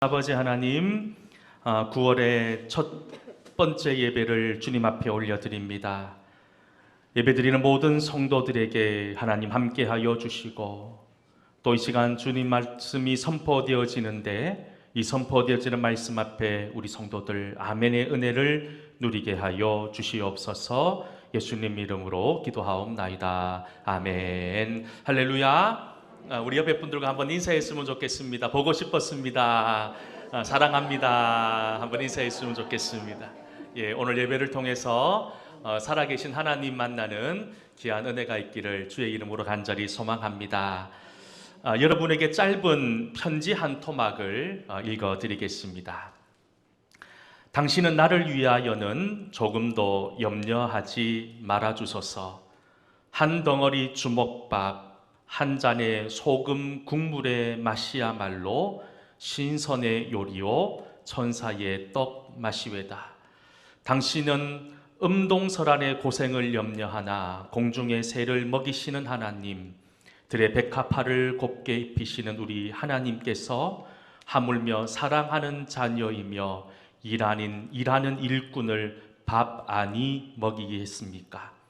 아버지 하나님, 9월의 첫 번째 예배를 주님 앞에 올려드립니다. 예배드리는 모든 성도들에게 하나님 함께하여 주시고, 또 이 시간 주님 말씀이 선포되어지는데 이 선포되어지는 말씀 앞에 우리 성도들 아멘의 은혜를 누리게 하여 주시옵소서. 예수님 이름으로 기도하옵나이다. 아멘. 할렐루야. 우리 옆에 분들과 한번 인사했으면 좋겠습니다. 보고 싶었습니다. 사랑합니다. 한번 인사했으면 좋겠습니다. 오늘 예배를 통해서 살아계신 하나님 만나는 귀한 은혜가 있기를 주의 이름으로 간절히 소망합니다. 여러분에게 짧은 편지 한 토막을 읽어드리겠습니다. 당신은 나를 위하여는 조금도 염려하지 말아주소서. 한 덩어리 주먹밥, 한 잔의 소금 국물의 맛이야말로 신선의 요리요 천사의 떡 맛이외다. 당신은 음동설안의 고생을 염려하나 공중의 새를 먹이시는 하나님, 들의 백합화를 곱게 입히시는 우리 하나님께서 하물며 사랑하는 자녀이며 일하는 일꾼을 밥 아니 먹이겠습니까?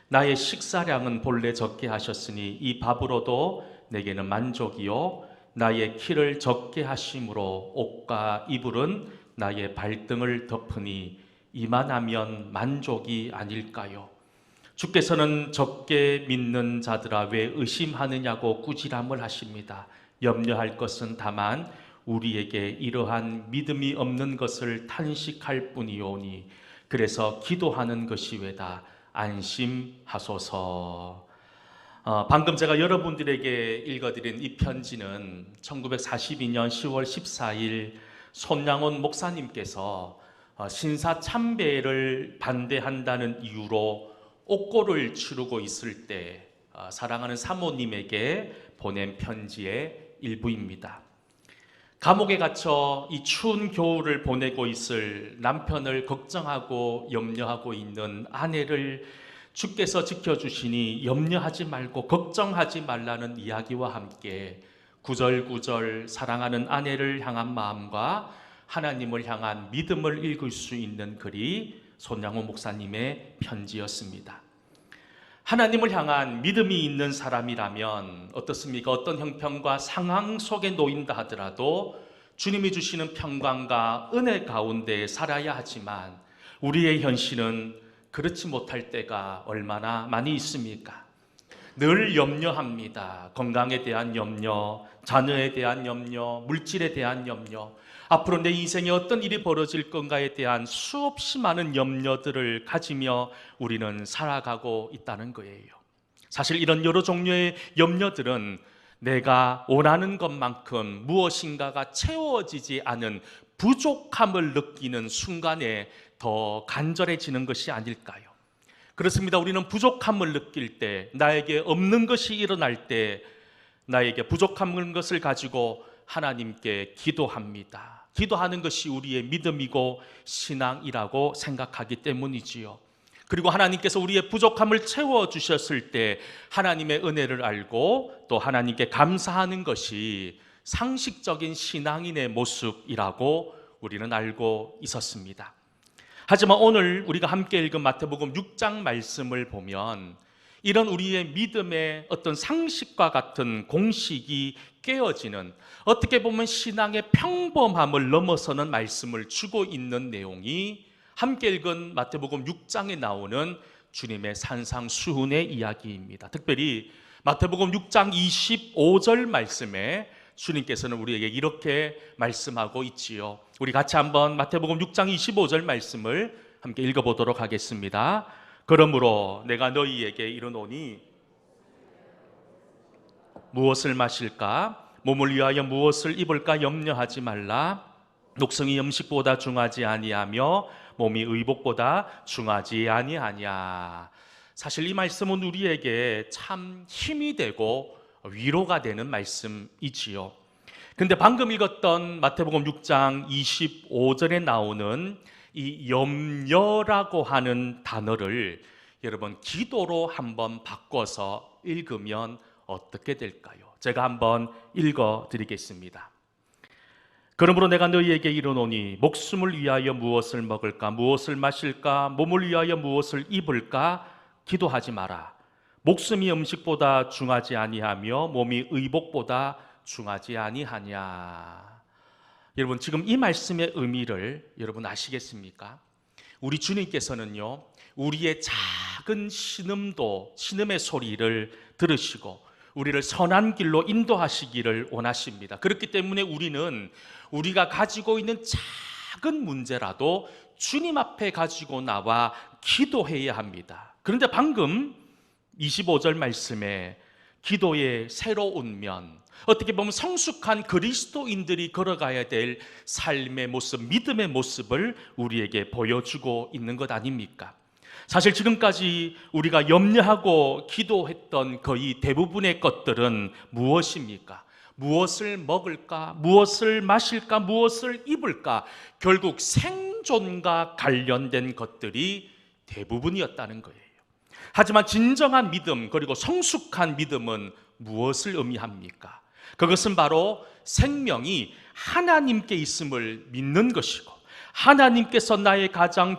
나의 식사량은 본래 적게 하셨으니 이 밥으로도 내게는 만족이요 나의 키를 적게 하심으로 옷과 이불은 나의 발등을 덮으니 이만하면 만족이 아닐까요? 주께서는 적게 믿는 자들아 왜 의심하느냐고 꾸지람을 하십니다. 염려할 것은 다만 우리에게 이러한 믿음이 없는 것을 탄식할 뿐이오니 그래서 기도하는 것이 외다. 안심하소서. 방금 제가 여러분들에게 읽어드린 이 편지는 1942년 10월 14일 손양원 목사님께서 신사 참배를 반대한다는 이유로 옥고를 치르고 있을 때 사랑하는 사모님에게 보낸 편지의 일부입니다. 감옥에 갇혀 이 추운 겨울을 보내고 있을 남편을 걱정하고 염려하고 있는 아내를 주께서 지켜주시니 염려하지 말고 걱정하지 말라는 이야기와 함께 구절구절 사랑하는 아내를 향한 마음과 하나님을 향한 믿음을 읽을 수 있는 글이 손양호 목사님의 편지였습니다. 하나님을 향한 믿음이 있는 사람이라면 어떻습니까? 어떤 형편과 상황 속에 놓인다 하더라도 주님이 주시는 평강과 은혜 가운데 살아야 하지만 우리의 현실은 그렇지 못할 때가 얼마나 많이 있습니까? 늘 염려합니다. 건강에 대한 염려, 자녀에 대한 염려, 물질에 대한 염려, 앞으로 내 인생에 어떤 일이 벌어질 건가에 대한 수없이 많은 염려들을 가지며 우리는 살아가고 있다는 거예요. 사실 이런 여러 종류의 염려들은 내가 원하는 것만큼 무엇인가가 채워지지 않은 부족함을 느끼는 순간에 더 간절해지는 것이 아닐까요? 그렇습니다. 우리는 부족함을 느낄 때, 나에게 없는 것이 일어날 때 나에게 부족한 것을 가지고 하나님께 기도합니다. 기도하는 것이 우리의 믿음이고 신앙이라고 생각하기 때문이지요. 그리고 하나님께서 우리의 부족함을 채워주셨을 때 하나님의 은혜를 알고 또 하나님께 감사하는 것이 상식적인 신앙인의 모습이라고 우리는 알고 있었습니다. 하지만 오늘 우리가 함께 읽은 마태복음 6장 말씀을 보면 이런 우리의 믿음의 어떤 상식과 같은 공식이 깨어지는, 어떻게 보면 신앙의 평범함을 넘어서는 말씀을 주고 있는 내용이 함께 읽은 마태복음 6장에 나오는 주님의 산상수훈의 이야기입니다. 특별히 마태복음 6장 25절 말씀에 주님께서는 우리에게 이렇게 말씀하고 있지요. 우리 같이 한번 마태복음 6장 25절 말씀을 함께 읽어보도록 하겠습니다. 그러므로 내가 너희에게 이르노니 무엇을 마실까? 몸을 위하여 무엇을 입을까 염려하지 말라. 녹성이 음식보다 중하지 아니하며 몸이 의복보다 중하지 아니하냐. 사실 이 말씀은 우리에게 참 힘이 되고 위로가 되는 말씀이지요. 근데 방금 읽었던 마태복음 6장 25절에 나오는 이 염려라고 하는 단어를 여러분 기도로 한번 바꿔서 읽으면 어떻게 될까요? 제가 한번 읽어 드리겠습니다. 그러므로 내가 너희에게 이르노니 목숨을 위하여 무엇을 먹을까 무엇을 마실까 몸을 위하여 무엇을 입을까 기도하지 마라. 목숨이 음식보다 중하지 아니하며 몸이 의복보다 중하지 아니하냐. 여러분, 지금 이 말씀의 의미를 여러분 아시겠습니까? 우리 주님께서는요, 우리의 작은 신음의 소리를 들으시고 우리를 선한 길로 인도하시기를 원하십니다. 그렇기 때문에 우리는 우리가 가지고 있는 작은 문제라도 주님 앞에 가지고 나와 기도해야 합니다. 그런데 방금 25절 말씀에 기도의 새로운 면, 어떻게 보면 성숙한 그리스도인들이 걸어가야 될 삶의 모습, 믿음의 모습을 우리에게 보여주고 있는 것 아닙니까? 사실 지금까지 우리가 염려하고 기도했던 거의 대부분의 것들은 무엇입니까? 무엇을 먹을까? 무엇을 마실까? 무엇을 입을까? 결국 생존과 관련된 것들이 대부분이었다는 거예요. 하지만 진정한 믿음, 그리고 성숙한 믿음은 무엇을 의미합니까? 그것은 바로 생명이 하나님께 있음을 믿는 것이고, 하나님께서 나를 가장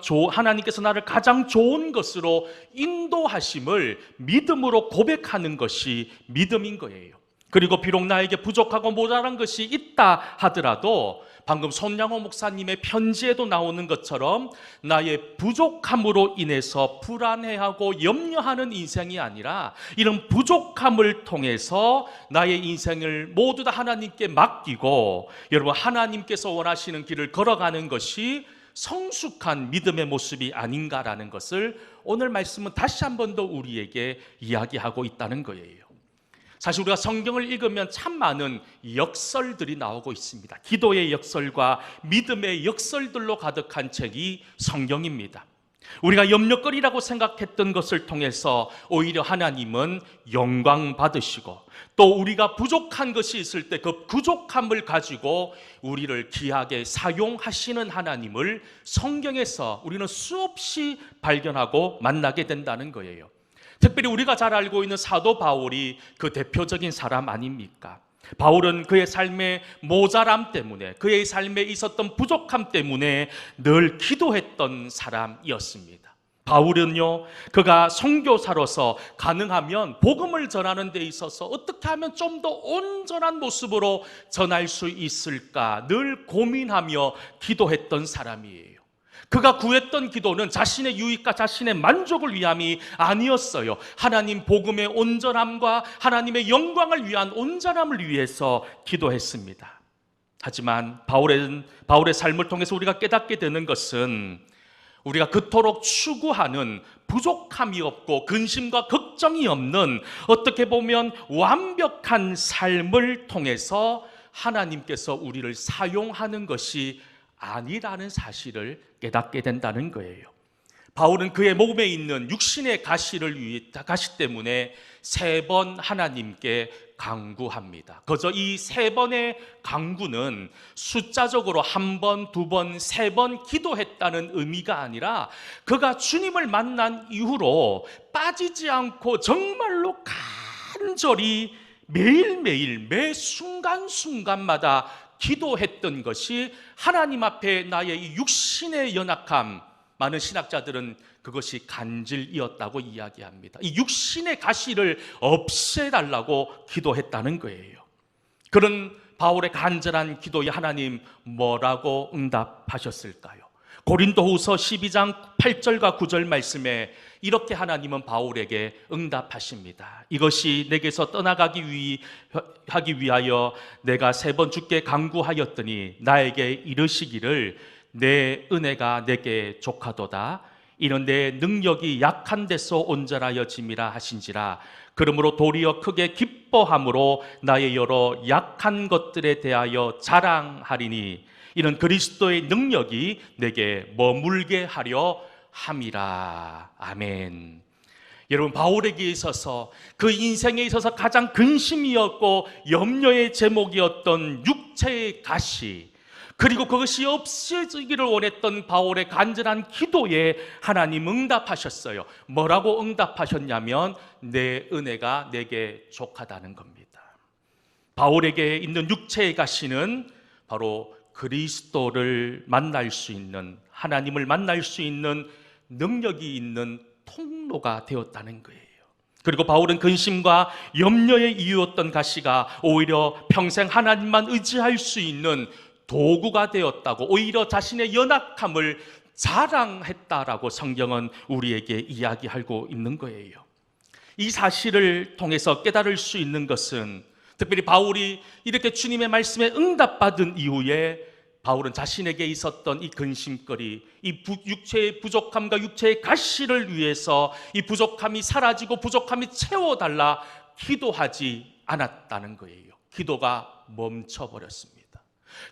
좋은 것으로 인도하심을 믿음으로 고백하는 것이 믿음인 거예요. 그리고 비록 나에게 부족하고 모자란 것이 있다 하더라도 방금 손양호 목사님의 편지에도 나오는 것처럼 나의 부족함으로 인해서 불안해하고 염려하는 인생이 아니라 이런 부족함을 통해서 나의 인생을 모두 다 하나님께 맡기고 여러분 하나님께서 원하시는 길을 걸어가는 것이 성숙한 믿음의 모습이 아닌가라는 것을 오늘 말씀은 다시 한 번 더 우리에게 이야기하고 있다는 거예요. 사실 우리가 성경을 읽으면 참 많은 역설들이 나오고 있습니다. 기도의 역설과 믿음의 역설들로 가득한 책이 성경입니다. 우리가 염려거리라고 생각했던 것을 통해서 오히려 하나님은 영광 받으시고, 또 우리가 부족한 것이 있을 때 그 부족함을 가지고 우리를 귀하게 사용하시는 하나님을 성경에서 우리는 수없이 발견하고 만나게 된다는 거예요. 특별히 우리가 잘 알고 있는 사도 바울이 그 대표적인 사람 아닙니까? 바울은 그의 삶의 모자람 때문에, 그의 삶에 있었던 부족함 때문에 늘 기도했던 사람이었습니다. 바울은요, 그가 선교사로서 가능하면 복음을 전하는 데 있어서 어떻게 하면 좀 더 온전한 모습으로 전할 수 있을까 늘 고민하며 기도했던 사람이에요. 그가 구했던 기도는 자신의 유익과 자신의 만족을 위함이 아니었어요. 하나님 복음의 온전함과 하나님의 영광을 위한 온전함을 위해서 기도했습니다. 하지만 바울의 삶을 통해서 우리가 깨닫게 되는 것은 우리가 그토록 추구하는 부족함이 없고 근심과 걱정이 없는, 어떻게 보면 완벽한 삶을 통해서 하나님께서 우리를 사용하는 것이 아니라는 사실을 깨닫게 된다는 거예요. 바울은 그의 몸에 있는 육신의 가시 때문에 3번 하나님께 간구합니다. 그저 이 3번의 간구는 숫자적으로 1번, 2번, 3번 기도했다는 의미가 아니라 그가 주님을 만난 이후로 빠지지 않고 정말로 간절히 매일매일 매 순간순간마다 기도했던 것이 하나님 앞에 나의 이 육신의 연약함, 많은 신학자들은 그것이 간질이었다고 이야기합니다. 이 육신의 가시를 없애달라고 기도했다는 거예요. 그런 바울의 간절한 기도에 하나님 뭐라고 응답하셨을까요? 고린도후서 12장 8절과 9절 말씀에 이렇게 하나님은 바울에게 응답하십니다. 이것이 내게서 떠나가기 하기 위하여 내가 3번 주께 간구하였더니 나에게 이르시기를 내 은혜가 내게 족하도다. 이는 내 능력이 약한 데서 온전하여짐이라 하신지라. 그러므로 도리어 크게 기뻐함으로 나의 여러 약한 것들에 대하여 자랑하리니 이는 그리스도의 능력이 내게 머물게 하려 함이라. 아멘. 여러분, 바울에게 있어서 그 인생에 있어서 가장 근심이었고 염려의 제목이었던 육체의 가시, 그리고 그것이 없어지기를 원했던 바울의 간절한 기도에 하나님 응답하셨어요. 뭐라고 응답하셨냐면 내 은혜가 내게 족하다는 겁니다. 바울에게 있는 육체의 가시는 바로 그리스도를 만날 수 있는, 하나님을 만날 수 있는 능력이 있는 통로가 되었다는 거예요. 그리고 바울은 근심과 염려의 이유였던 가시가 오히려 평생 하나님만 의지할 수 있는 도구가 되었다고, 오히려 자신의 연약함을 자랑했다라고 성경은 우리에게 이야기하고 있는 거예요. 이 사실을 통해서 깨달을 수 있는 것은, 특별히 바울이 이렇게 주님의 말씀에 응답받은 이후에 바울은 자신에게 있었던 이 근심거리, 이 육체의 부족함과 육체의 가시를 위해서 이 부족함이 사라지고 부족함이 채워달라 기도하지 않았다는 거예요. 기도가 멈춰버렸습니다.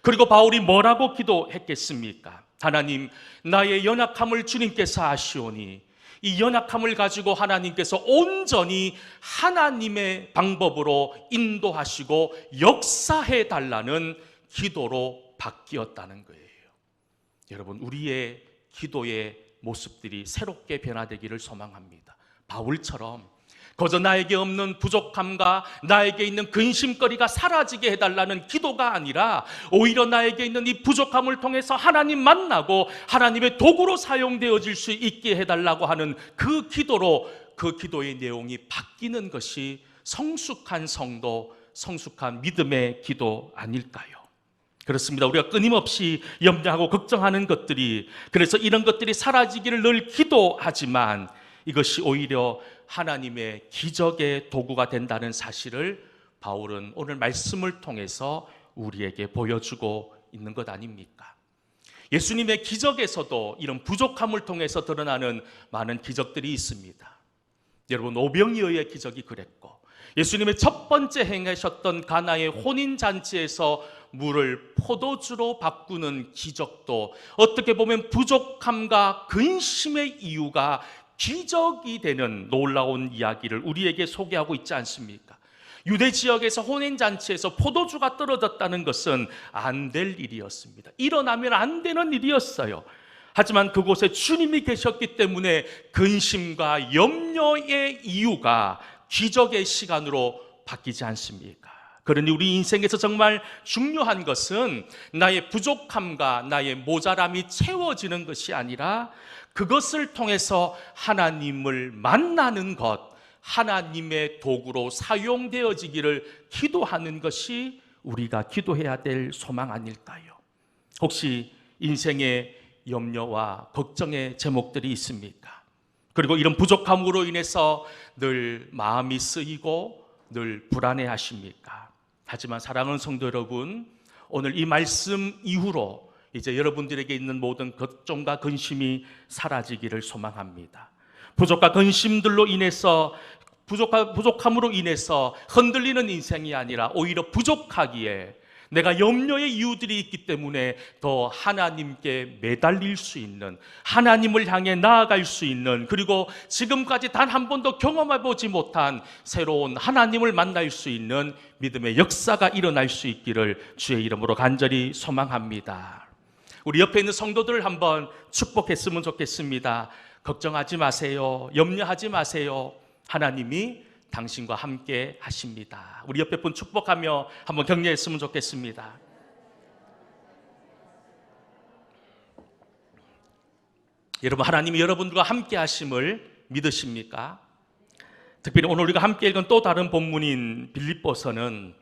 그리고 바울이 뭐라고 기도했겠습니까? 하나님, 나의 연약함을 주님께서 아시오니 이 연약함을 가지고 하나님께서 온전히 하나님의 방법으로 인도하시고 역사해 달라는 기도로 바뀌었다는 거예요. 여러분, 우리의 기도의 모습들이 새롭게 변화되기를 소망합니다. 바울처럼 거저 나에게 없는 부족함과 나에게 있는 근심거리가 사라지게 해달라는 기도가 아니라 오히려 나에게 있는 이 부족함을 통해서 하나님 만나고 하나님의 도구로 사용되어질 수 있게 해달라고 하는 그 기도로, 그 기도의 내용이 바뀌는 것이 성숙한 성도, 성숙한 믿음의 기도 아닐까요? 그렇습니다. 우리가 끊임없이 염려하고 걱정하는 것들이, 그래서 이런 것들이 사라지기를 늘 기도하지만 이것이 오히려 하나님의 기적의 도구가 된다는 사실을 바울은 오늘 말씀을 통해서 우리에게 보여주고 있는 것 아닙니까? 예수님의 기적에서도 이런 부족함을 통해서 드러나는 많은 기적들이 있습니다. 여러분, 오병이어의 기적이 그랬고, 예수님의 첫 번째 행하셨던 가나의 혼인잔치에서 물을 포도주로 바꾸는 기적도 어떻게 보면 부족함과 근심의 이유가 기적이 되는 놀라운 이야기를 우리에게 소개하고 있지 않습니까? 유대 지역에서 혼인잔치에서 포도주가 떨어졌다는 것은 안 될 일이었습니다. 일어나면 안 되는 일이었어요. 하지만 그곳에 주님이 계셨기 때문에 근심과 염려의 이유가 기적의 시간으로 바뀌지 않습니까? 그러니 우리 인생에서 정말 중요한 것은 나의 부족함과 나의 모자람이 채워지는 것이 아니라 그것을 통해서 하나님을 만나는 것, 하나님의 도구로 사용되어지기를 기도하는 것이 우리가 기도해야 될 소망 아닐까요? 혹시 인생의 염려와 걱정의 제목들이 있습니까? 그리고 이런 부족함으로 인해서 늘 마음이 쓰이고 늘 불안해하십니까? 하지만 사랑하는 성도 여러분, 오늘 이 말씀 이후로 이제 여러분들에게 있는 모든 걱정과 근심이 사라지기를 소망합니다. 부족과 근심들로 인해서, 부족함으로 인해서 흔들리는 인생이 아니라 오히려 부족하기에 내가 염려의 이유들이 있기 때문에 더 하나님께 매달릴 수 있는, 하나님을 향해 나아갈 수 있는, 그리고 지금까지 단 한 번도 경험해보지 못한 새로운 하나님을 만날 수 있는 믿음의 역사가 일어날 수 있기를 주의 이름으로 간절히 소망합니다. 우리 옆에 있는 성도들을 한번 축복했으면 좋겠습니다. 걱정하지 마세요. 염려하지 마세요. 하나님이 당신과 함께 하십니다. 우리 옆에 분 축복하며 한번 격려했으면 좋겠습니다. 여러분, 하나님이 여러분들과 함께 하심을 믿으십니까? 특별히 오늘 우리가 함께 읽은 또 다른 본문인 빌립보서는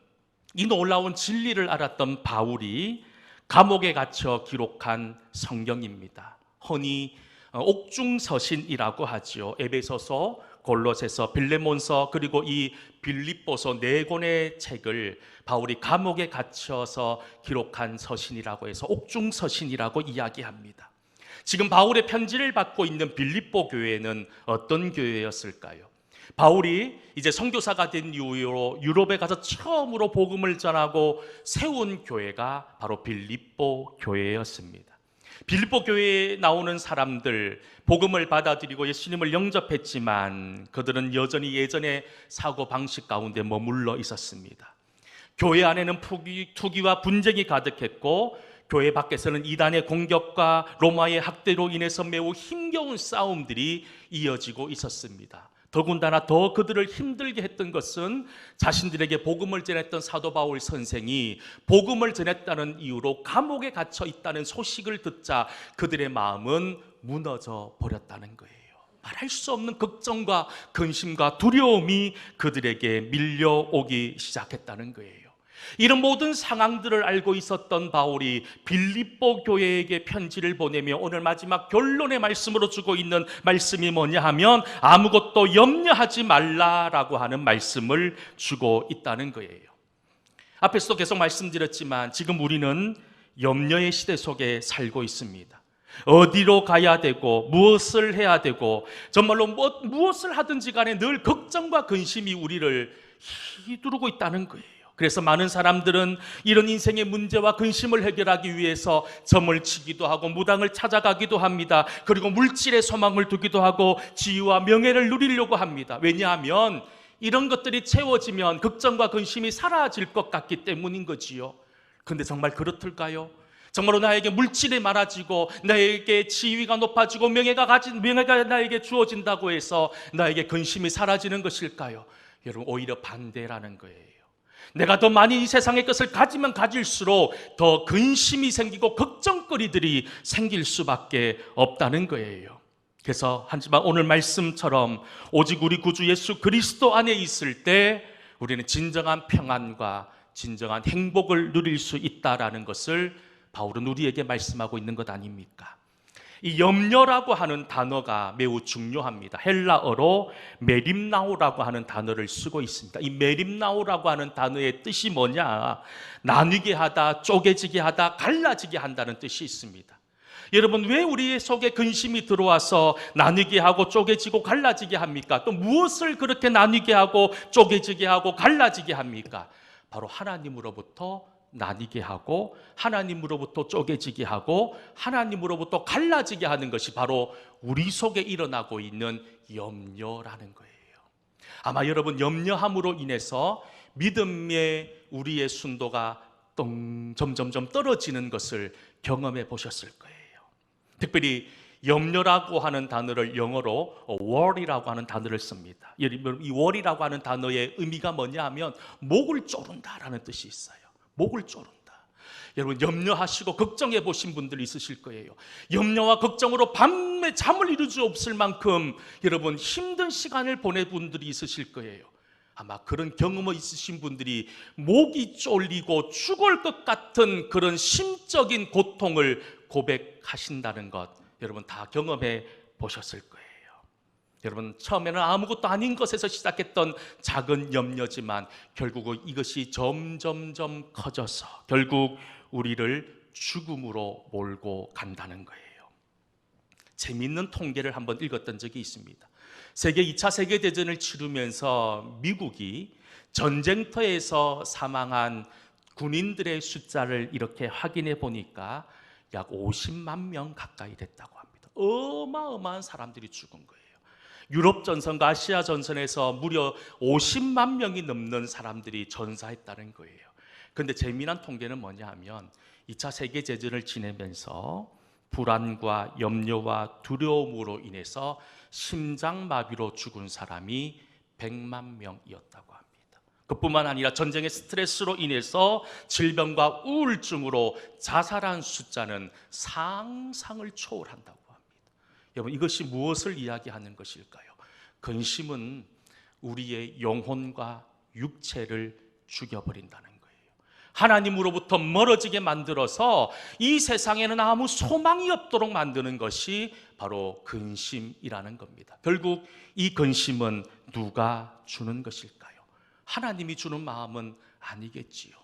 이 놀라운 진리를 알았던 바울이 감옥에 갇혀 기록한 성경입니다. 흔히 옥중서신이라고 하죠. 에베소서, 골로새서, 빌레몬서, 그리고 이 빌립보서 네 권의 책을 바울이 감옥에 갇혀서 기록한 서신이라고 해서 옥중서신이라고 이야기합니다. 지금 바울의 편지를 받고 있는 빌립보 교회는 어떤 교회였을까요? 바울이 이제 선교사가 된 이후로 유럽에 가서 처음으로 복음을 전하고 세운 교회가 바로 빌립보 교회였습니다. 빌립보 교회에 나오는 사람들, 복음을 받아들이고 예수님을 영접했지만 그들은 여전히 예전의 사고방식 가운데 머물러 있었습니다. 교회 안에는 투기와 분쟁이 가득했고 교회 밖에서는 이단의 공격과 로마의 학대로 인해서 매우 힘겨운 싸움들이 이어지고 있었습니다. 더군다나 더 그들을 힘들게 했던 것은 자신들에게 복음을 전했던 사도 바울 선생이 복음을 전했다는 이유로 감옥에 갇혀 있다는 소식을 듣자 그들의 마음은 무너져 버렸다는 거예요. 말할 수 없는 걱정과 근심과 두려움이 그들에게 밀려오기 시작했다는 거예요. 이런 모든 상황들을 알고 있었던 바울이 빌립보 교회에게 편지를 보내며 오늘 마지막 결론의 말씀으로 주고 있는 말씀이 뭐냐 하면 아무것도 염려하지 말라라고 하는 말씀을 주고 있다는 거예요. 앞에서도 계속 말씀드렸지만 지금 우리는 염려의 시대 속에 살고 있습니다. 어디로 가야 되고 무엇을 해야 되고 정말로 무엇을 하든지 간에 늘 걱정과 근심이 우리를 휘두르고 있다는 거예요. 그래서 많은 사람들은 이런 인생의 문제와 근심을 해결하기 위해서 점을 치기도 하고 무당을 찾아가기도 합니다. 그리고 물질에 소망을 두기도 하고 지위와 명예를 누리려고 합니다. 왜냐하면 이런 것들이 채워지면 걱정과 근심이 사라질 것 같기 때문인 거지요. 그런데 정말 그렇을까요? 정말로 나에게 물질이 많아지고 나에게 지위가 높아지고 명예가 나에게 주어진다고 해서 나에게 근심이 사라지는 것일까요? 여러분, 오히려 반대라는 거예요. 내가 더 많이 이 세상의 것을 가지면 가질수록 더 근심이 생기고 걱정거리들이 생길 수밖에 없다는 거예요. 그래서 하지만 오늘 말씀처럼 오직 우리 구주 예수 그리스도 안에 있을 때 우리는 진정한 평안과 진정한 행복을 누릴 수 있다라는 것을 바울은 우리에게 말씀하고 있는 것 아닙니까? 이 염려라고 하는 단어가 매우 중요합니다. 헬라어로 메림나오라고 하는 단어를 쓰고 있습니다. 이 메림나오라고 하는 단어의 뜻이 뭐냐? 나뉘게 하다, 쪼개지게 하다, 갈라지게 한다는 뜻이 있습니다. 여러분, 왜 우리 속에 근심이 들어와서 나뉘게 하고 쪼개지고 갈라지게 합니까? 또 무엇을 그렇게 나뉘게 하고 쪼개지게 하고 갈라지게 합니까? 바로 하나님으로부터 나뉘게 하고 하나님으로부터 쪼개지게 하고 하나님으로부터 갈라지게 하는 것이 바로 우리 속에 일어나고 있는 염려라는 거예요. 아마 여러분, 염려함으로 인해서 믿음의 우리의 순도가 점점점 떨어지는 것을 경험해 보셨을 거예요. 특별히 염려라고 하는 단어를 영어로 worry라고 하는 단어를 씁니다. 이 worry라고 하는 단어의 의미가 뭐냐 하면 목을 조른다라는 뜻이 있어요. 목을 조른다. 여러분, 염려하시고 걱정해 보신 분들이 있으실 거예요. 염려와 걱정으로 밤에 잠을 이룰 수 없을 만큼 여러분 힘든 시간을 보낸 분들이 있으실 거예요. 아마 그런 경험이 있으신 분들이 목이 쫄리고 죽을 것 같은 그런 심적인 고통을 고백하신다는 것 여러분 다 경험해 보셨을 거예요. 여러분, 처음에는 아무것도 아닌 것에서 시작했던 작은 염려지만 결국은 이것이 점점점 커져서 결국 우리를 죽음으로 몰고 간다는 거예요. 재미있는 통계를 한번 읽었던 적이 있습니다. 2차 세계대전을 치르면서 미국이 전쟁터에서 사망한 군인들의 숫자를 이렇게 확인해 보니까 약 50만 명 가까이 됐다고 합니다. 어마어마한 사람들이 죽은 거예요. 유럽 전선과 아시아 전선에서 무려 50만 명이 넘는 사람들이 전사했다는 거예요. 그런데 재미난 통계는 뭐냐 하면 2차 세계대전을 지내면서 불안과 염려와 두려움으로 인해서 심장마비로 죽은 사람이 100만 명이었다고 합니다. 그뿐만 아니라 전쟁의 스트레스로 인해서 질병과 우울증으로 자살한 숫자는 상상을 초월한다고 합니다. 여러분, 이것이 무엇을 이야기하는 것일까요? 근심은 우리의 영혼과 육체를 죽여버린다는 거예요. 하나님으로부터 멀어지게 만들어서 이 세상에는 아무 소망이 없도록 만드는 것이 바로 근심이라는 겁니다. 결국 이 근심은 누가 주는 것일까요? 하나님이 주는 마음은 아니겠지요.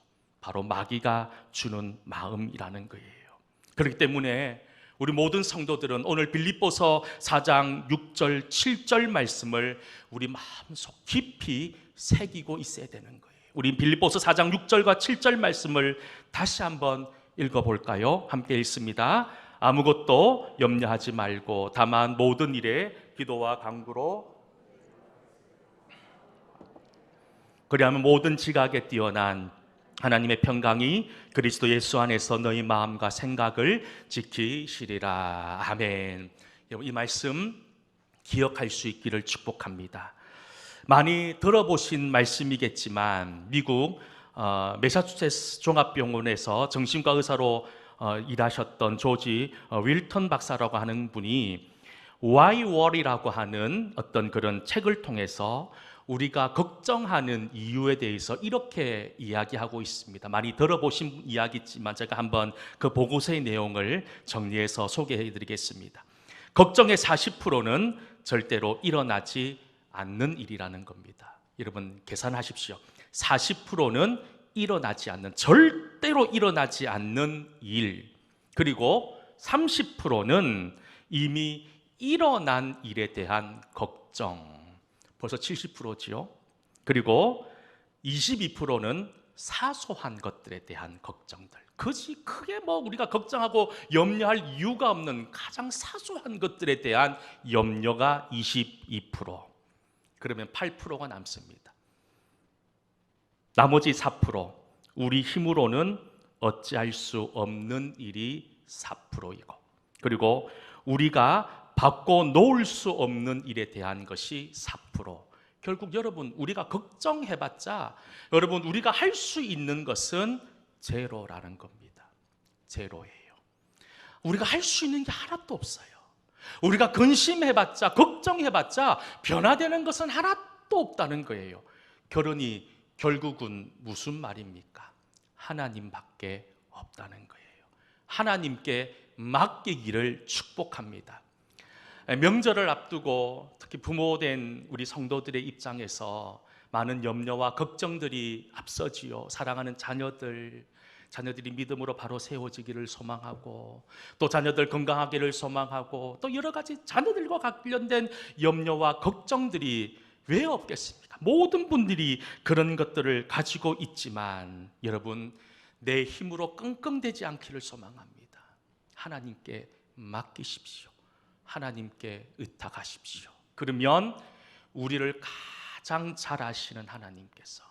바로 마귀가 주는 마음이라는 거예요. 그렇기 때문에 우리 모든 성도들은 오늘 빌립보서 4장 6절 7절 말씀을 우리 마음속 깊이 새기고 있어야 되는 거예요. 우리 빌립보서 4장 6절과 7절 말씀을 다시 한번 읽어볼까요? 함께 읽습니다. 아무것도 염려하지 말고 다만 모든 일에 기도와 간구로 그리하면 모든 지각에 뛰어난 하나님의 평강이 그리스도 예수 안에서 너희 마음과 생각을 지키시리라. 아멘. 여러분, 이 말씀 기억할 수 있기를 축복합니다. 많이 들어보신 말씀이겠지만 미국 매사추세츠 종합병원에서 정신과 의사로 일하셨던 조지 윌턴 박사라고 하는 분이 Why Worry라고 하는 어떤 그런 책을 통해서 우리가 걱정하는 이유에 대해서 이렇게 이야기하고 있습니다. 많이 들어보신 이야기지만 제가 한번 그 보고서의 내용을 정리해서 소개해 드리겠습니다. 걱정의 40%는 절대로 일어나지 않는 일이라는 겁니다. 여러분 계산하십시오. 40%는 일어나지 않는, 절대로 일어나지 않는 일, 그리고 30%는 이미 일어난 일에 대한 걱정, 벌써 70%지요. 그리고 22%는 사소한 것들에 대한 걱정들, 크게 우리가 걱정하고 염려할 이유가 없는 가장 사소한 것들에 대한 염려가 22%. 그러면 8%가 남습니다. 나머지 4%, 우리 힘으로는 어찌할 수 없는 일이 4%이고, 그리고 우리가 바꿔 놓을 수 없는 일에 대한 것이 4%. 결국 여러분, 우리가 걱정해봤자 여러분 우리가 할 수 있는 것은 제로라는 겁니다. 제로예요. 우리가 할 수 있는 게 하나도 없어요. 우리가 근심해봤자, 걱정해봤자 변화되는 것은 하나도 없다는 거예요. 결국은 무슨 말입니까? 하나님밖에 없다는 거예요. 하나님께 맡기기를 축복합니다. 명절을 앞두고 특히 부모된 우리 성도들의 입장에서 많은 염려와 걱정들이 앞서지요. 사랑하는 자녀들이 믿음으로 바로 세워지기를 소망하고, 또 자녀들 건강하기를 소망하고, 또 여러 가지 자녀들과 관련된 염려와 걱정들이 왜 없겠습니까? 모든 분들이 그런 것들을 가지고 있지만 여러분, 내 힘으로 끙끙대지 않기를 소망합니다. 하나님께 맡기십시오. 하나님께 의탁하십시오. 그러면 우리를 가장 잘 아시는 하나님께서,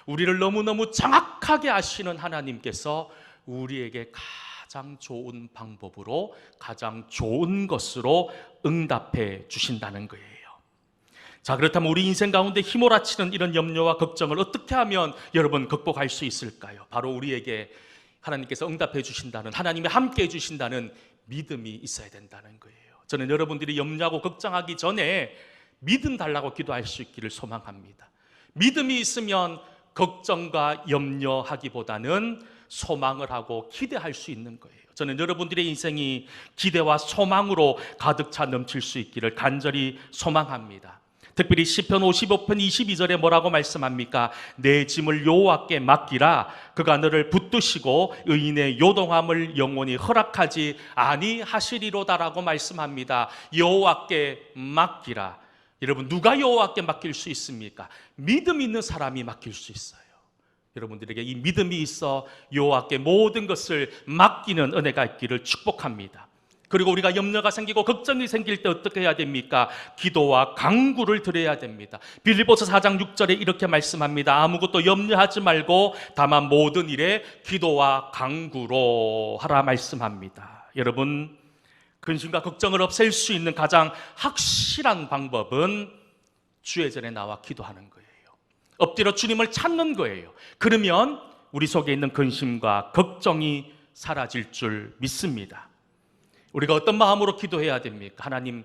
우리를 너무너무 정확하게 아시는 하나님께서 우리에게 가장 좋은 방법으로, 가장 좋은 것으로 응답해 주신다는 거예요. 자, 그렇다면 우리 인생 가운데 휘몰아치는 이런 염려와 걱정을 어떻게 하면 여러분 극복할 수 있을까요? 바로 우리에게 하나님께서 응답해 주신다는, 하나님이 함께 해 주신다는 믿음이 있어야 된다는 거예요. 저는 여러분들이 염려하고 걱정하기 전에 믿음 달라고 기도할 수 있기를 소망합니다. 믿음이 있으면 걱정과 염려하기보다는 소망을 하고 기대할 수 있는 거예요. 저는 여러분들의 인생이 기대와 소망으로 가득 차 넘칠 수 있기를 간절히 소망합니다. 특별히 시편 55편 22절에 뭐라고 말씀합니까? 내 짐을 여호와께 맡기라. 그가 너를 붙드시고 의인의 요동함을 영원히 허락하지 아니하시리로다라고 말씀합니다. 여호와께 맡기라. 여러분, 누가 여호와께 맡길 수 있습니까? 믿음 있는 사람이 맡길 수 있어요. 여러분들에게 이 믿음이 있어 여호와께 모든 것을 맡기는 은혜가 있기를 축복합니다. 그리고 우리가 염려가 생기고 걱정이 생길 때 어떻게 해야 됩니까? 기도와 간구를 드려야 됩니다. 빌립보서 4장 6절에 이렇게 말씀합니다. 아무것도 염려하지 말고 다만 모든 일에 기도와 간구로 하라 말씀합니다. 여러분, 근심과 걱정을 없앨 수 있는 가장 확실한 방법은 주의 전에 나와 기도하는 거예요. 엎드려 주님을 찾는 거예요. 그러면 우리 속에 있는 근심과 걱정이 사라질 줄 믿습니다. 우리가 어떤 마음으로 기도해야 됩니까? 하나님,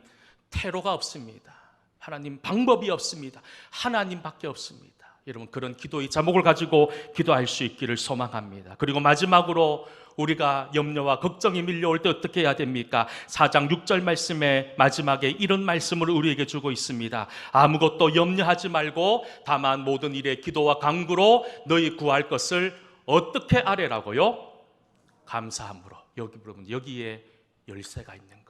퇴로가 없습니다. 하나님, 방법이 없습니다. 하나님밖에 없습니다. 여러분, 그런 기도의 제목을 가지고 기도할 수 있기를 소망합니다. 그리고 마지막으로 우리가 염려와 걱정이 밀려올 때 어떻게 해야 됩니까? 4장 6절 말씀의 마지막에 이런 말씀을 우리에게 주고 있습니다. 아무것도 염려하지 말고 다만 모든 일에 기도와 간구로 너희 구할 것을 어떻게 아뢰라고요? 감사함으로. 여기에 열쇠가 있는 거예요.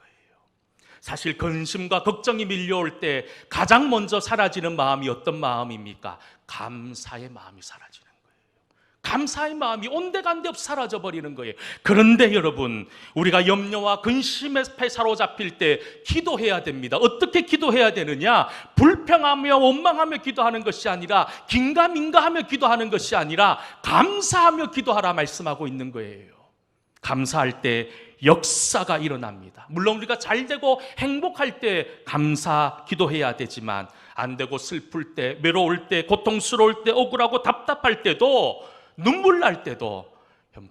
사실 근심과 걱정이 밀려올 때 가장 먼저 사라지는 마음이 어떤 마음입니까? 감사의 마음이 사라지는 거예요. 감사의 마음이 온데간데 없이 사라져버리는 거예요. 그런데 여러분, 우리가 염려와 근심에 사로잡힐 때 기도해야 됩니다. 어떻게 기도해야 되느냐? 불평하며 원망하며 기도하는 것이 아니라, 긴가민가하며 기도하는 것이 아니라 감사하며 기도하라 말씀하고 있는 거예요. 감사할 때 역사가 일어납니다. 물론 우리가 잘 되고 행복할 때 감사 기도해야 되지만, 안 되고 슬플 때, 외로울 때, 고통스러울 때, 억울하고 답답할 때도, 눈물 날 때도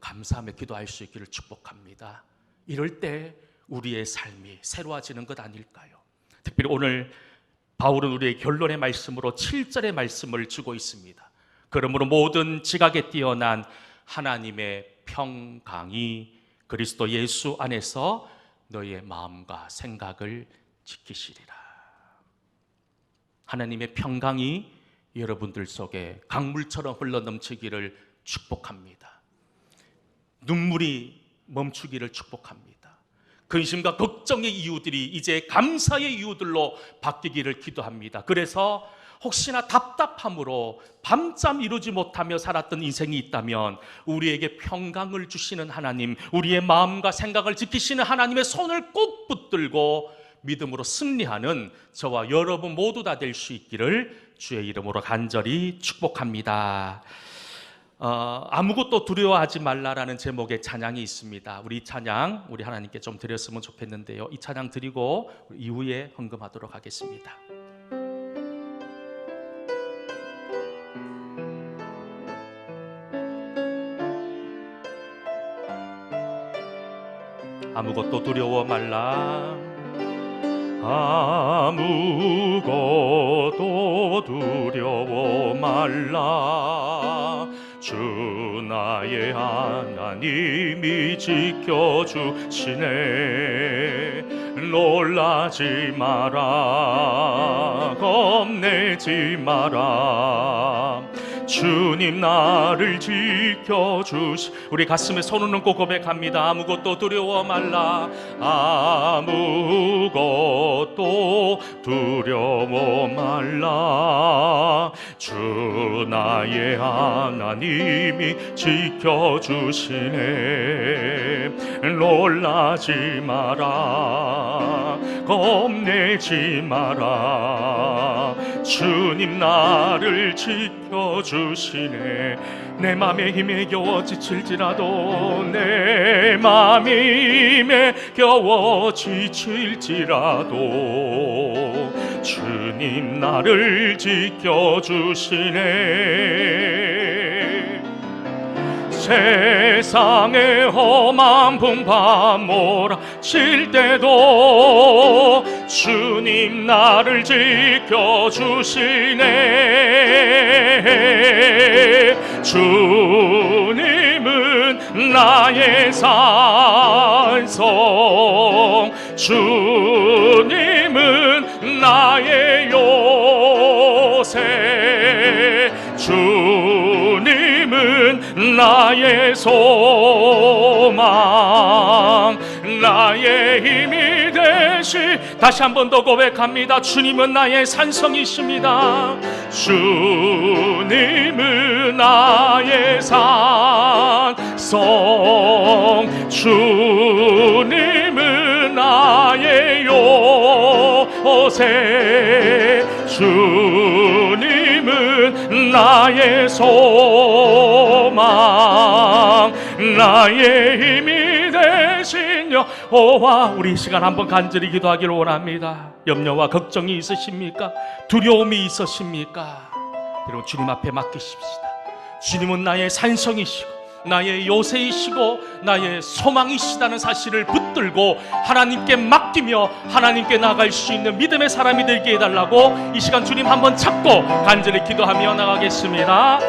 감사하며 기도할 수 있기를 축복합니다. 이럴 때 우리의 삶이 새로워지는 것 아닐까요? 특별히 오늘 바울은 우리의 결론의 말씀으로 7절의 말씀을 주고 있습니다. 그러므로 모든 지각에 뛰어난 하나님의 평강이 그리스도 예수 안에서 너의 마음과 생각을 지키시리라. 하나님의 평강이 여러분들 속에 강물처럼 흘러넘치기를 축복합니다. 눈물이 멈추기를 축복합니다. 근심과 걱정의 이유들이 이제 감사의 이유들로 바뀌기를 기도합니다. 그래서 혹시나 답답함으로 밤잠 이루지 못하며 살았던 인생이 있다면 우리에게 평강을 주시는 하나님, 우리의 마음과 생각을 지키시는 하나님의 손을 꼭 붙들고 믿음으로 승리하는 저와 여러분 모두 다 될 수 있기를 주의 이름으로 간절히 축복합니다. 아무것도 두려워하지 말라라는 제목의 찬양이 있습니다. 우리 찬양 우리 하나님께 좀 드렸으면 좋겠는데요. 이 찬양 드리고 이후에 헌금하도록 하겠습니다. 아무것도 두려워 말라, 아무것도 두려워 말라. 주 나의 하나님이 지켜주시네. 놀라지 마라, 겁내지 마라. 주님 나를 지켜주시. 우리 가슴에 손을 얹고 고백합니다. 아무것도 두려워 말라, 아무것도 두려워 말라. 주 나의 하나님이 지켜주시네. 놀라지 마라, 겁내지 마라. 주님 나를 지켜주시네. 내 맘에 힘에 겨워 지칠지라도, 내 맘에 힘에 겨워 지칠지라도 주님 나를 지켜주시네. 세상에 험한 풍파 몰아칠 때도 주님 나를 지켜주시네. 주님은 나의 산성, 주님은 나의 요새, 주님은 나의 소망, 나의 힘이 되시. 다시 한 번 더 고백합니다. 주님은 나의 산성이십니다. 주님은 나의 산성, 주님은 나의 요새, 주님은 나의 소망, 나의 힘이 되신 여호와. 우리 이 시간 한번 간절히 기도하기를 원합니다. 염려와 걱정이 있으십니까? 두려움이 있으십니까? 여러분 주님 앞에 맡기십시다. 주님은 나의 산성이시고 나의 요새이시고 나의 소망이시다는 사실을 붙들고 하나님께 맡기며 하나님께 나아갈 수 있는 믿음의 사람이 되게 해달라고 이 시간 주님 한번 찾고 간절히 기도하며 나가겠습니다.